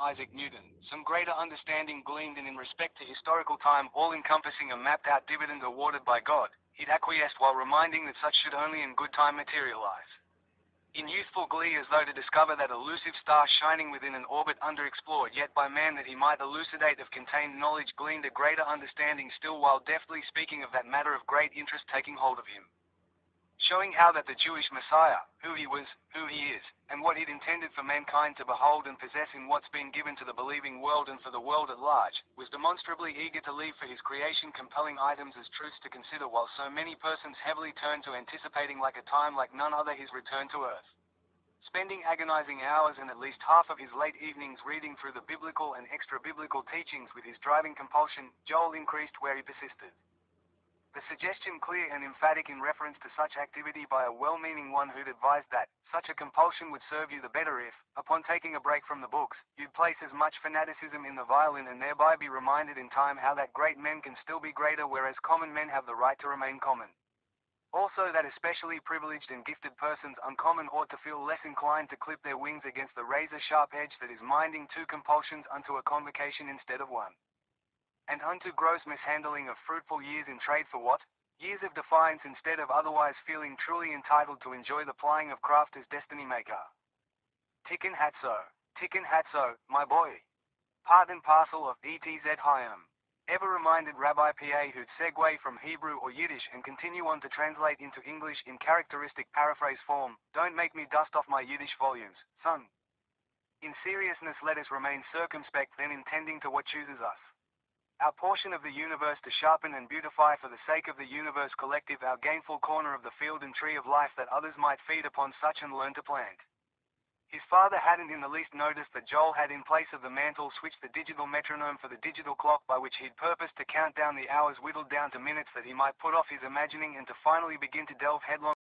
Isaac Newton, some greater understanding gleaned and in respect to historical time all-encompassing a mapped-out dividend awarded by God, he'd acquiesced while reminding that such should only in good time materialize. In youthful glee as though to discover that elusive star shining within an orbit underexplored yet by man that he might elucidate of contained knowledge gleaned a greater understanding still while deftly speaking of that matter of great interest taking hold of him. Showing how that the Jewish Messiah, who he was, who he is, and what he'd intended for mankind to behold and possess in what's been given to the believing world and for the world at large, was demonstrably eager to leave for his creation compelling items as truths to consider while so many persons heavily turn to anticipating like a time like none other his return to earth. Spending agonizing hours and at least half of his late evenings reading through the biblical and extra-biblical teachings with his driving compulsion, Joel increased where he persisted. The suggestion clear and emphatic in reference to such activity by a well-meaning one who'd advised that such a compulsion would serve you the better if, upon taking a break from the books, you'd place as much fanaticism in the violin and thereby be reminded in time how that great men can still be greater whereas common men have the right to remain common. Also that especially privileged and gifted persons uncommon ought to feel less inclined to clip their wings against the razor-sharp edge that is minding two compulsions unto a convocation instead of one. And unto gross mishandling of fruitful years in trade for what? Years of defiance instead of otherwise feeling truly entitled to enjoy the plying of craft as destiny maker. Tikkun Hatso, my boy. Part and parcel of ETZ Hayam. Ever reminded Rabbi P.A. who'd segue from Hebrew or Yiddish and continue on to translate into English in characteristic paraphrase form, don't make me dust off my Yiddish volumes, son. In seriousness let us remain circumspect then intending to what chooses us. Our portion of the universe to sharpen and beautify for the sake of the universe collective our gainful corner of the field and tree of life that others might feed upon such and learn to plant. His father hadn't in the least noticed that Joel had in place of the mantle switched the digital metronome for the digital clock by which he'd purposed to count down the hours whittled down to minutes that he might put off his imagining and to finally begin to delve headlong